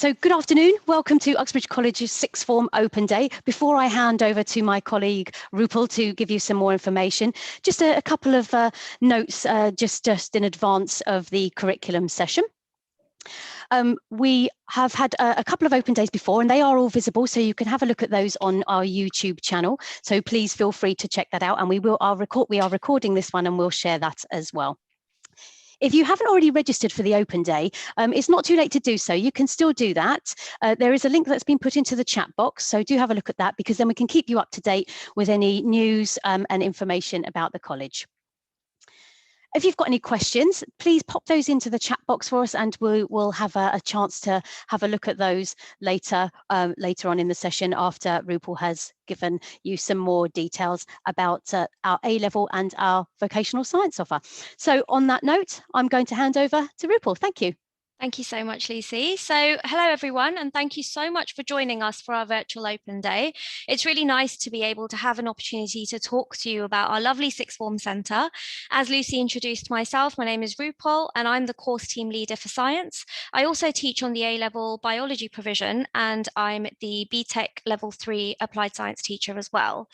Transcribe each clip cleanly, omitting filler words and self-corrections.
So good afternoon, welcome to Uxbridge College's Sixth Form Open Day. Before I hand over to my colleague Rupal to give you some more information, just a couple of notes just in advance of the curriculum session. We have had a couple of open days before and they are all visible, so you can have a look at those on our YouTube channel. So please feel free to check that out, and we are recording this one and we'll share that as well. If you haven't already registered for the open day, it's not too late to do so. You can still do that. There is a link that's been put into the chat box, so do have a look at that, because then we can keep you up to date with any news and information about the college. If you've got any questions, please pop those into the chat box for us, and we'll have a chance to have a look at those later on in the session, after Rupal has given you some more details about our A-level and our vocational science offer. So on that note, I'm going to hand over to Rupal. Thank you. Thank you so much, Lucy. So hello, everyone, and thank you so much for joining us for our virtual open day. It's really nice to be able to have an opportunity to talk to you about our lovely Sixth Form Centre. As Lucy introduced myself, my name is Rupal, and I'm the course team leader for science. I also teach on the A-level biology provision, and I'm the BTEC Level 3 applied science teacher as well.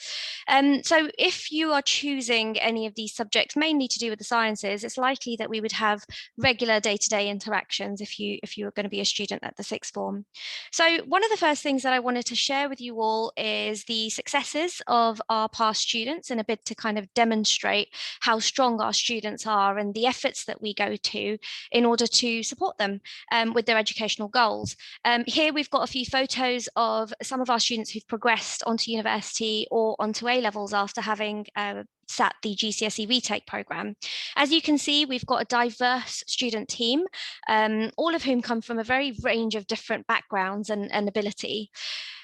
So if you are choosing any of these subjects, mainly to do with the sciences, it's likely that we would have regular day-to-day interactions if you are going to be a student at the Sixth Form. So one of the first things that I wanted to share with you all is the successes of our past students, in a bid to kind of demonstrate how strong our students are and the efforts that we go to in order to support them with their educational goals. Here we've got a few photos of some of our students who've progressed onto university or onto A-levels after having sat the GCSE retake programme. As you can see, we've got a diverse student team, all of whom come from a very range of different backgrounds and ability.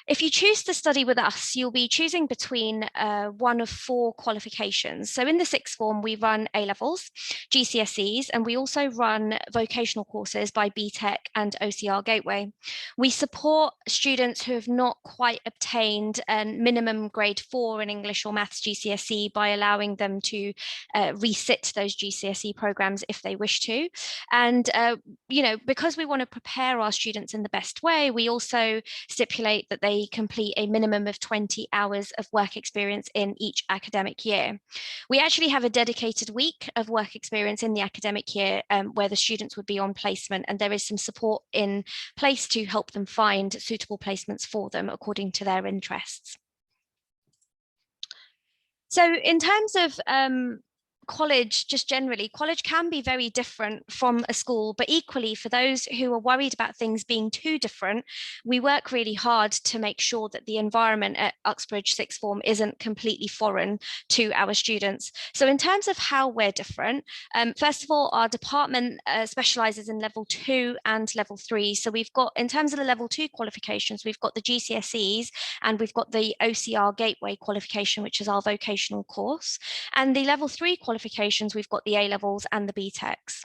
If you choose to study with us, you'll be choosing between one of 4 qualifications. So in the Sixth Form, we run A-levels, GCSEs, and we also run vocational courses by BTEC and OCR Gateway. We support students who have not quite obtained a minimum grade 4 in English or Maths GCSE by allowing them to resit those GCSE programs if they wish to. And, because we want to prepare our students in the best way, we also stipulate that they complete a minimum of 20 hours of work experience in each academic year. We actually have a dedicated week of work experience in the academic year where the students would be on placement, and there is some support in place to help them find suitable placements for them according to their interests. So in terms of college, just generally, college can be very different from a school, but equally for those who are worried about things being too different, we work really hard to make sure that the environment at Uxbridge Sixth Form isn't completely foreign to our students. So in terms of how we're different, first of all, our department specialises in level 2 and level 3. So we've got, in terms of the level 2 qualifications, we've got the GCSEs and we've got the OCR Gateway qualification, which is our vocational course. And the level 3 qualifications, we've got the A-levels and the BTECs.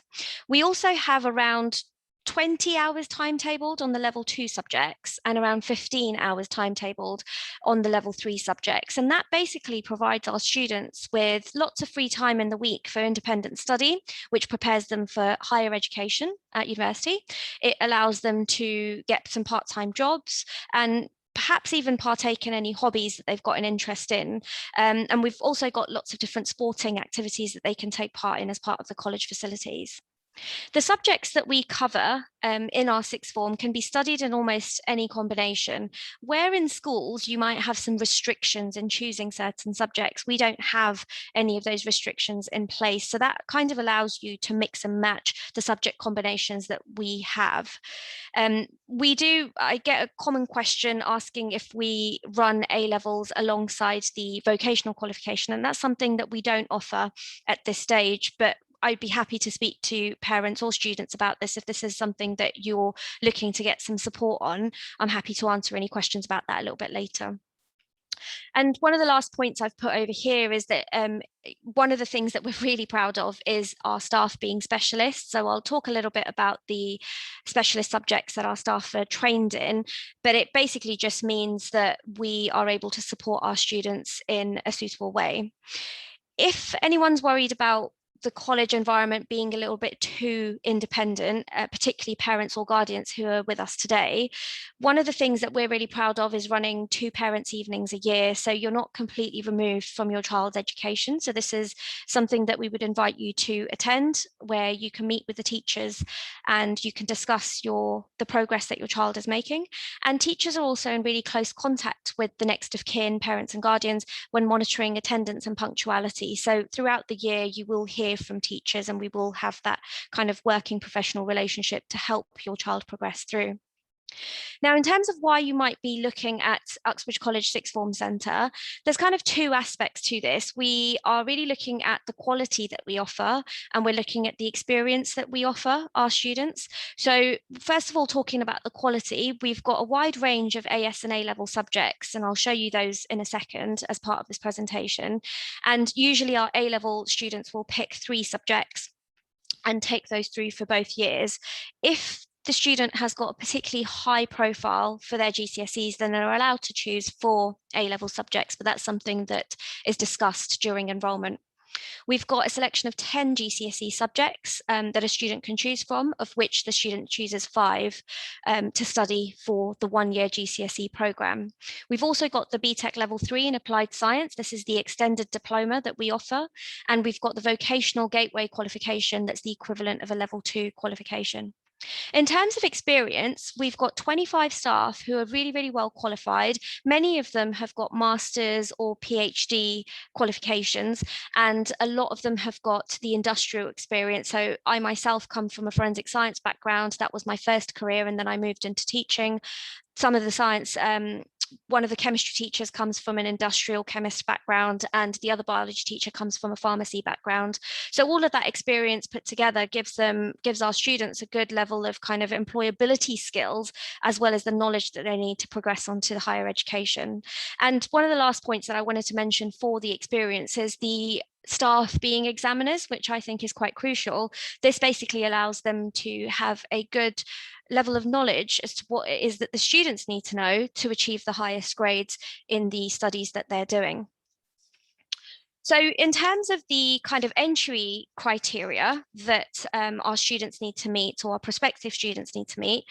We also have around 20 hours timetabled on the level 2 subjects and around 15 hours timetabled on the level 3 subjects. And that basically provides our students with lots of free time in the week for independent study, which prepares them for higher education at university. It allows them to get some part-time jobs and perhaps even partake in any hobbies that they've got an interest in. And we've also got lots of different sporting activities that they can take part in as part of the college facilities. The subjects that we cover in our Sixth Form can be studied in almost any combination. Where in schools you might have some restrictions in choosing certain subjects, we don't have any of those restrictions in place. So that kind of allows you to mix and match the subject combinations that we have. I get a common question asking if we run A-levels alongside the vocational qualification, and that's something that we don't offer at this stage, but I'd be happy to speak to parents or students about this if this is something that you're looking to get some support on. I'm happy to answer any questions about that a little bit later. And one of the last points I've put over here is that one of the things that we're really proud of is our staff being specialists. So I'll talk a little bit about the specialist subjects that our staff are trained in, but it basically just means that we are able to support our students in a suitable way. If anyone's worried about the college environment being a little bit too independent, particularly parents or guardians who are with us today, one of the things that we're really proud of is running 2 parents' evenings a year. So you're not completely removed from your child's education. So this is something that we would invite you to attend, where you can meet with the teachers and you can discuss the progress that your child is making. And teachers are also in really close contact with the next of kin, parents and guardians, when monitoring attendance and punctuality. So throughout the year, you will hear from teachers and we will have that kind of working professional relationship to help your child progress through. Now, in terms of why you might be looking at Uxbridge College Sixth Form Centre, there's kind of 2 aspects to this. We are really looking at the quality that we offer, and we're looking at the experience that we offer our students. So first of all, talking about the quality, we've got a wide range of AS and A-level subjects, and I'll show you those in a second as part of this presentation. And usually our A-level students will pick 3 subjects and take those through for both years. If the student has got a particularly high profile for their GCSEs, then they're allowed to choose 4 A-level subjects, but that's something that is discussed during enrolment. We've got a selection of 10 GCSE subjects that a student can choose from, of which the student chooses 5 to study for the 1-year GCSE programme. We've also got the BTEC Level 3 in Applied Science. This is the extended diploma that we offer. And we've got the Vocational Gateway qualification that's the equivalent of a Level 2 qualification. In terms of experience, we've got 25 staff who are really, really well qualified. Many of them have got master's or PhD qualifications, and a lot of them have got the industrial experience. So I myself come from a forensic science background. That was my first career, and then I moved into teaching. Some of the science, one of the chemistry teachers comes from an industrial chemist background, and the other biology teacher comes from a pharmacy background. So all of that experience put together gives our students a good level of kind of employability skills, as well as the knowledge that they need to progress on to the higher education. And one of the last points that I wanted to mention for the experience is the staff being examiners, which I think is quite crucial. This basically allows them to have a good level of knowledge as to what it is that the students need to know to achieve the highest grades in the studies that they're doing. So in terms of the kind of entry criteria that our students need to meet, or our prospective students need to meet,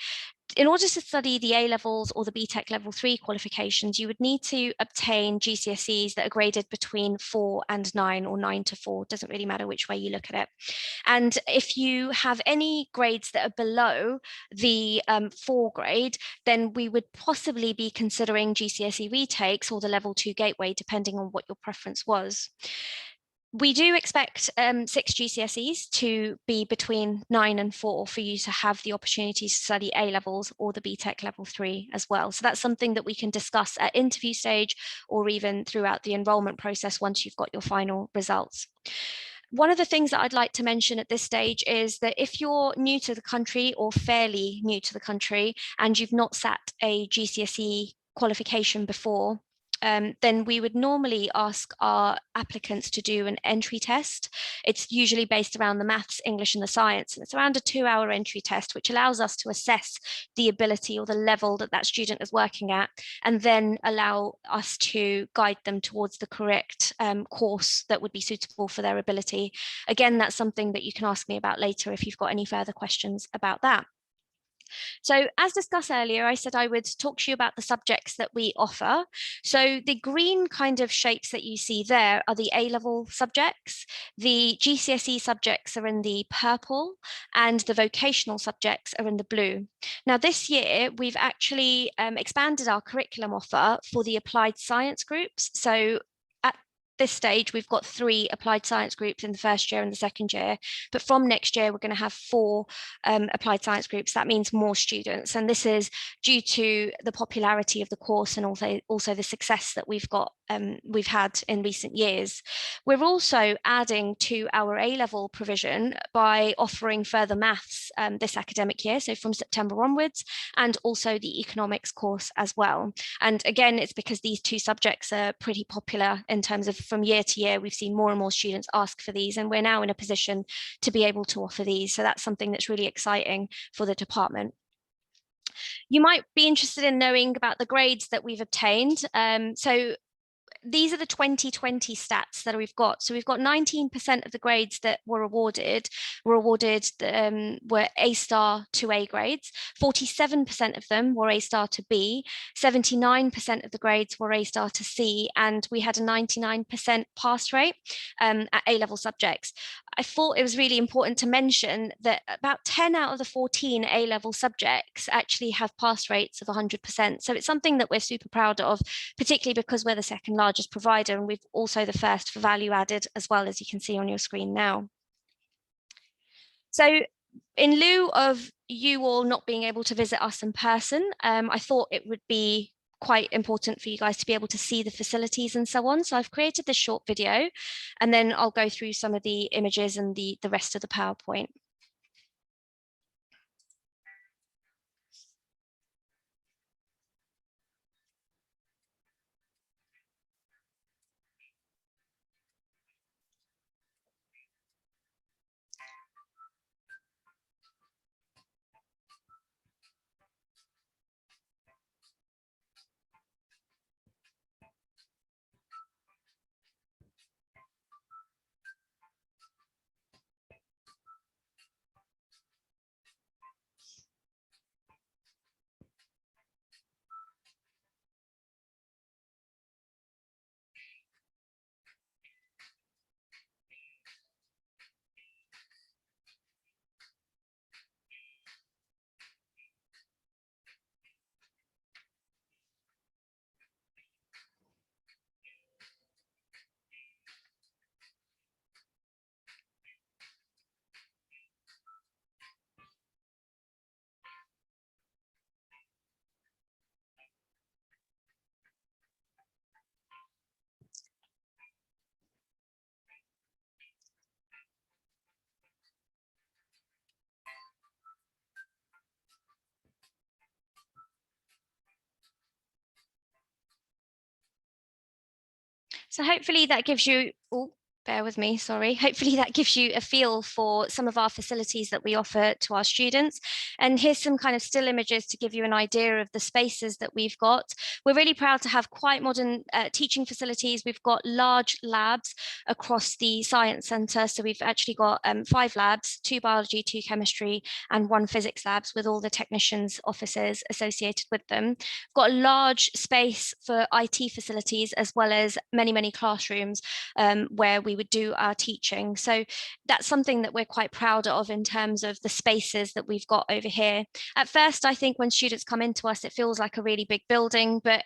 in order to study the A-levels or the BTEC Level 3 qualifications, you would need to obtain GCSEs that are graded between 4 and 9, or 9 to 4, doesn't really matter which way you look at it. And if you have any grades that are below the 4 grade, then we would possibly be considering GCSE retakes or the Level 2 gateway, depending on what your preference was. We do expect 6 GCSEs to be between 9 and 4 for you to have the opportunity to study A-levels or the BTEC Level 3 as well. So that's something that we can discuss at interview stage, or even throughout the enrolment process once you've got your final results. One of the things that I'd like to mention at this stage is that if you're new to the country, or fairly new to the country, and you've not sat a GCSE qualification before, then we would normally ask our applicants to do an entry test. It's usually based around the maths, English, and the science. And it's around a 2-hour entry test, which allows us to assess the ability or the level that that student is working at, and then allow us to guide them towards the correct course that would be suitable for their ability. Again, that's something that you can ask me about later if you've got any further questions about that. So as discussed earlier, I said I would talk to you about the subjects that we offer. So the green kind of shapes that you see there are the A-level subjects. The GCSE subjects are in the purple, and the vocational subjects are in the blue. Now this year, we've actually expanded our curriculum offer for the applied science groups. So this stage, we've got 3 applied science groups in the first year and the second year, but from next year, we're going to have 4 applied science groups. That means more students, and this is due to the popularity of the course, and also the success that we've had in recent years. We're also adding to our A-level provision by offering further maths this academic year, so from September onwards, and also the economics course as well. And again, it's because these 2 subjects are pretty popular in terms of, from year to year, we've seen more and more students ask for these, and we're now in a position to be able to offer these. So that's something that's really exciting for the department. You might be interested in knowing about the grades that we've obtained. So these are the 2020 stats that we've got. So we've got 19% of the grades that were awarded were A star to A grades. 47% of them were A star to B. 79% of the grades were A star to C, and we had a 99% pass rate at A level subjects. I thought it was really important to mention that about 10 out of the 14 A-level subjects actually have pass rates of 100%. So it's something that we're super proud of, particularly because we're the second largest provider, and we've also the first for value added as well, as you can see on your screen now. So in lieu of you all not being able to visit us in person, I thought it would be quite important for you guys to be able to see the facilities and so on. So I've created this short video, and then I'll go through some of the images and the rest of the PowerPoint. So hopefully that gives you, oh, bear with me, sorry. Hopefully that gives you a feel for some of our facilities that we offer to our students. And here's some kind of still images to give you an idea of the spaces that we've got. We're really proud to have quite modern teaching facilities. We've got large labs across the science centre. So we've actually got 5 labs, 2 biology, 2 chemistry, and 1 physics labs with all the technicians' offices associated with them. We've got a large space for IT facilities, as well as many classrooms where we would do our teaching. So that's something that we're quite proud of in terms of the spaces that we've got over here. At first, I think when students come into us, it feels like a really big building, but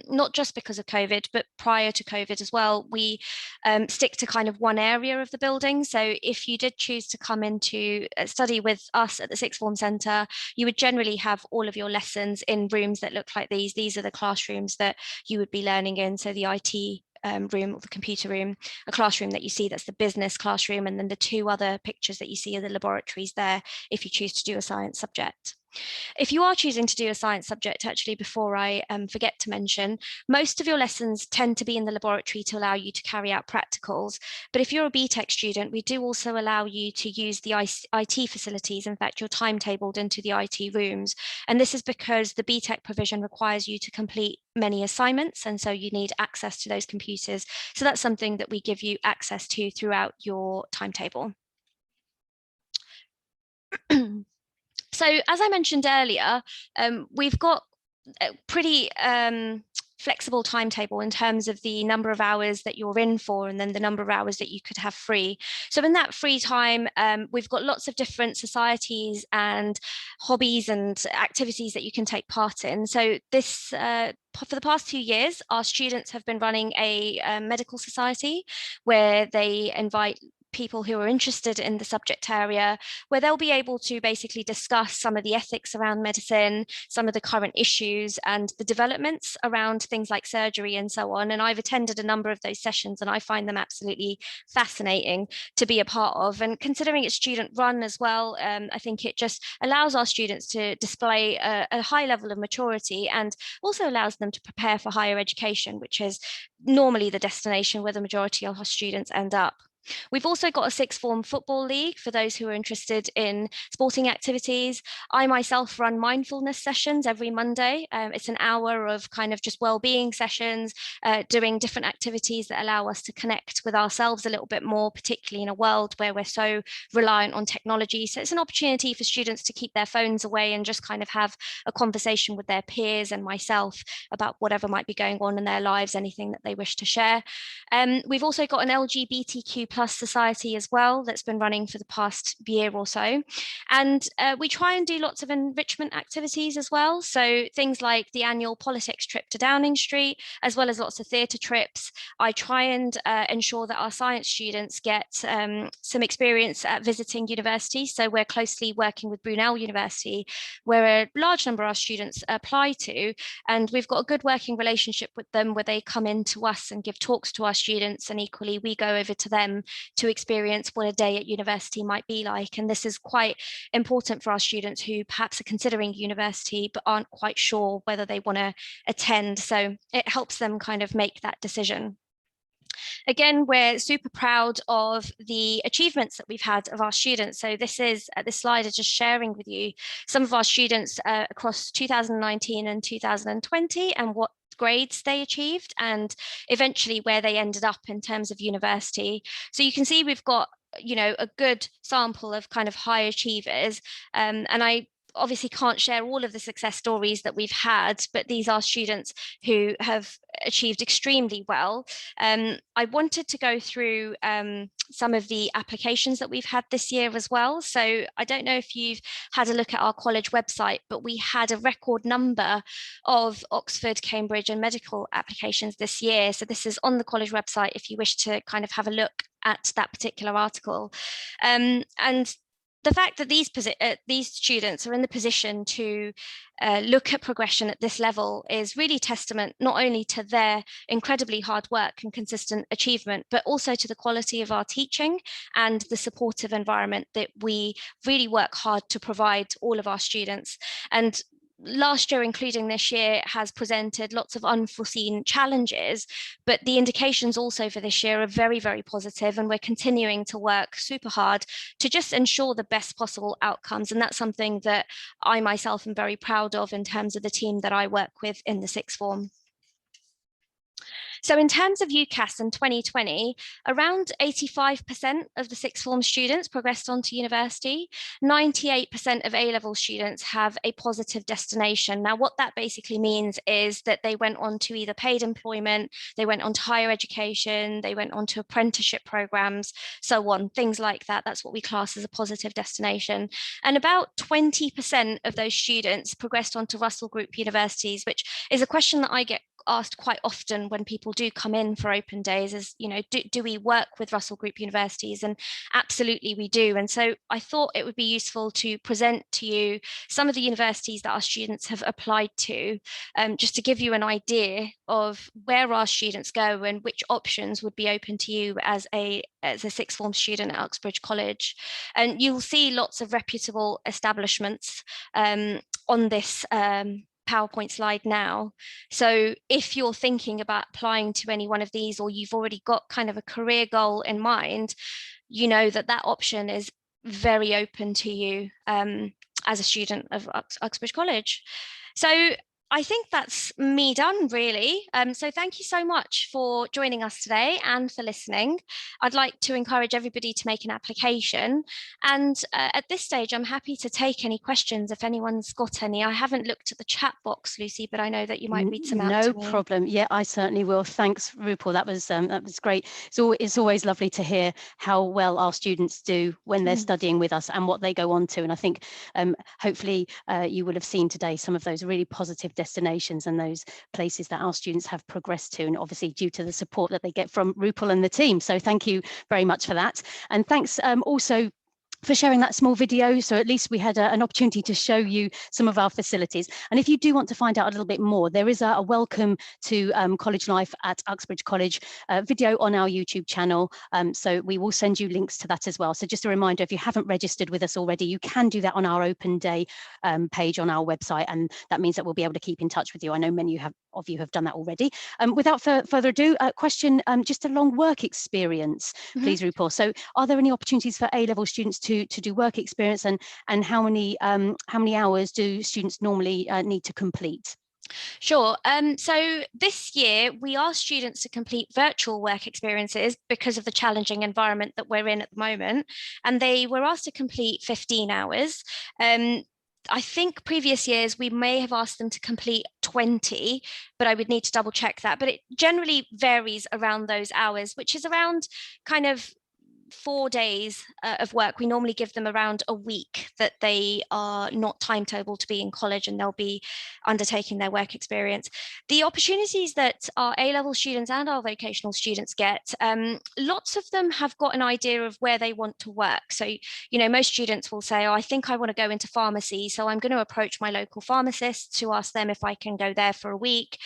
not just because of COVID, but prior to COVID as well, we stick to kind of one area of the building. So if you did choose to come into study with us at the Sixth Form Centre, you would generally have all of your lessons in rooms that look like these. These are the classrooms that you would be learning in. So the IT room or the computer room, a classroom that you see, that's the business classroom, and then the 2 other pictures that you see are the laboratories there if you choose to do a science subject. If you are choosing to do a science subject, actually, before I forget to mention, most of your lessons tend to be in the laboratory to allow you to carry out practicals. But if you're a BTEC student, we do also allow you to use the IT facilities. In fact, you're timetabled into the IT rooms. And this is because the BTEC provision requires you to complete many assignments, and so you need access to those computers. So that's something that we give you access to throughout your timetable. So as I mentioned earlier, we've got a pretty flexible timetable in terms of the number of hours that you're in for, and then the number of hours that you could have free. So in that free time, we've got lots of different societies and hobbies and activities that you can take part in. So this for the past 2 years, our students have been running a medical society where they invite people who are interested in the subject area, where they'll be able to basically discuss some of the ethics around medicine, some of the current issues and the developments around things like surgery and so on. And I've attended a number of those sessions, and I find them absolutely fascinating to be a part of. And considering it's student run as well, I think it just allows our students to display a high level of maturity, and also allows them to prepare for higher education, which is normally the destination where the majority of our students end up. We've also got a sixth form football league for those who are interested in sporting activities. I myself run mindfulness sessions every Monday. It's an hour of kind of just well-being sessions, doing different activities that allow us to connect with ourselves a little bit more, particularly in a world where we're so reliant on technology. So it's an opportunity for students to keep their phones away and just kind of have a conversation with their peers and myself about whatever might be going on in their lives, anything that they wish to share. We've also got an LGBTQ plus society as well that's been running for the past year or so. And we try and do lots of enrichment activities as well. So things like the annual politics trip to Downing Street, as well as lots of theatre trips. I try and ensure that our science students get some experience at visiting universities. So we're closely working with Brunel University, where a large number of our students apply to. And we've got a good working relationship with them where they come in to us and give talks to our students. And equally, we go over to them to experience what a day at university might be like. And this is quite important for our students who perhaps are considering university but aren't quite sure whether they want to attend. So it helps them kind of make that decision. Again, we're super proud of the achievements that we've had of our students. So this slide is just sharing with you some of our students across 2019 and 2020 and what grades they achieved and eventually where they ended up in terms of university. So you can see we've got, you know, a good sample of kind of high achievers, and I obviously can't share all of the success stories that we've had, but these are students who have achieved extremely well. I wanted to go through some of the applications that we've had this year as well. So I don't know if you've had a look at our college website, but we had a record number of Oxford, Cambridge and medical applications this year. So this is on the college website if you wish to kind of have a look at that particular article. And the fact that these students are in the position to look at progression at this level is really testament not only to their incredibly hard work and consistent achievement, but also to the quality of our teaching and the supportive environment that we really work hard to provide all of our students. And last year, including this year, has presented lots of unforeseen challenges, but the indications also for this year are very, very positive, and we're continuing to work super hard to just ensure the best possible outcomes. And that's something that I myself am very proud of in terms of the team that I work with in the sixth form. So in terms of UCAS in 2020, around 85% of the sixth form students progressed on to university. 98% of A-level students have a positive destination. Now, what that basically means is that they went on to either paid employment, they went on to higher education, they went on to apprenticeship programs, so on, things like that. That's what we class as a positive destination. And about 20% of those students progressed on to Russell Group universities, which is a question that I get asked quite often when people do come in for open days is, you know, do we work with Russell Group universities? And absolutely we do. And so I thought it would be useful to present to you some of the universities that our students have applied to, just to give you an idea of where our students go and which options would be open to you as a sixth form student at Uxbridge College. And you'll see lots of reputable establishments on this PowerPoint slide now. So if you're thinking about applying to any one of these, or you've already got kind of a career goal in mind, you know that that option is very open to you as a student of Uxbridge College. So I think that's me done, really. So thank you so much for joining us today and for listening. I'd like to encourage everybody to make an application. And at this stage, I'm happy to take any questions if anyone's got any. I haven't looked at the chat box, Lucy, but I know that you might read some out to me. No problem. Yeah, I certainly will. Thanks, Rupal. That was great. It's always lovely to hear how well our students do when they're studying with us and what they go on to. And I think hopefully you will have seen today some of those really positive destinations and those places that our students have progressed to, and obviously due to the support that they get from Rupal and the team. So thank you very much for that. And thanks also for sharing that small video. So at least we had an opportunity to show you some of our facilities. And if you do want to find out a little bit more, there is a welcome to college life at Uxbridge College video on our YouTube channel. So we will send you links to that as well. So just a reminder, if you haven't registered with us already, you can do that on our open day page on our website. And that means that we'll be able to keep in touch with you. I know many of you have done that already. Without further ado, a question just along work experience, please, Rupal. So are there any opportunities for A-level students to do work experience, and how many hours do students normally need to complete? Sure. So this year we asked students to complete virtual work experiences because of the challenging environment that we're in at the moment, and they were asked to complete 15 hours. I think previous years we may have asked them to complete 20, but I would need to double check that. But it generally varies around those hours, which is around kind of 4 days of work. We normally give them around a week that they are not timetabled to be in college, and they'll be undertaking their work experience. The opportunities that our A-level students and our vocational students get, lots of them have got an idea of where they want to work. So, most students will say, oh, I think I want to go into pharmacy, so I'm going to approach my local pharmacist to ask them if I can go there for a week.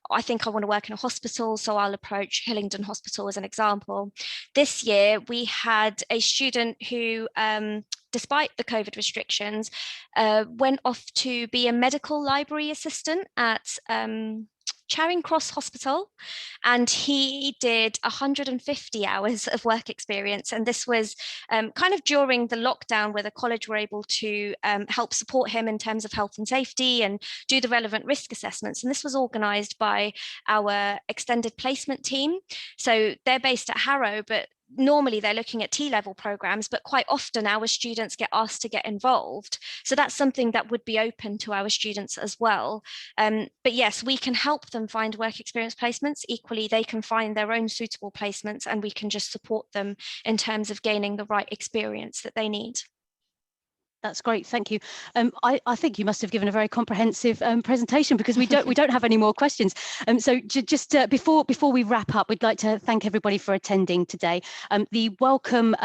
I think I want to work in a hospital, so I'll approach Hillingdon Hospital as an example. This year, we had a student who, despite the COVID restrictions, went off to be a medical library assistant at Charing Cross Hospital, and he did 150 hours of work experience. And this was kind of during the lockdown, where the college were able to help support him in terms of health and safety and do the relevant risk assessments. And this was organised by our extended placement team. So they're based at Harrow, but normally they're looking at T-level programs, but quite often our students get asked to get involved. So that's something that would be open to our students as well. But yes, we can help them find work experience placements. Equally, they can find their own suitable placements, and we can just support them in terms of gaining the right experience that they need. That's great, thank you. I think you must have given a very comprehensive presentation, because we don't have any more questions. So just before we wrap up, we'd like to thank everybody for attending today. The welcome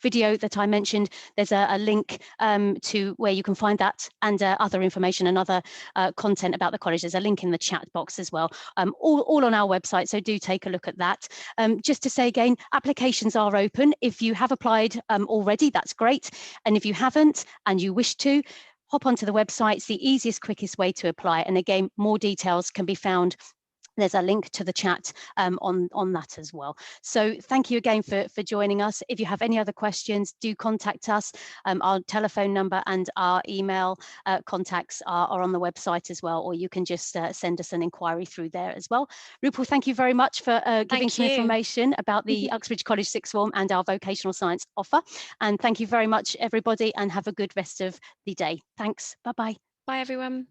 video that I mentioned, there's a link to where you can find that, and other information and other content about the college. There's a link in the chat box as well, all on our website, so do take a look at that. Just to say again, applications are open. If you have applied already, that's great, and if you haven't and you wish to, hop onto the website. It's the easiest, quickest way to apply. And again, more details can be found. There's a link to the chat on that as well. So thank you again for joining us. If you have any other questions, do contact us. Our telephone number and our email contacts are on the website as well, or you can just send us an inquiry through there as well. Rupal, thank you very much for giving some information about the Uxbridge College Sixth Form and our vocational science offer. And thank you very much, everybody, and have a good rest of the day. Thanks. Bye-bye. Bye, everyone.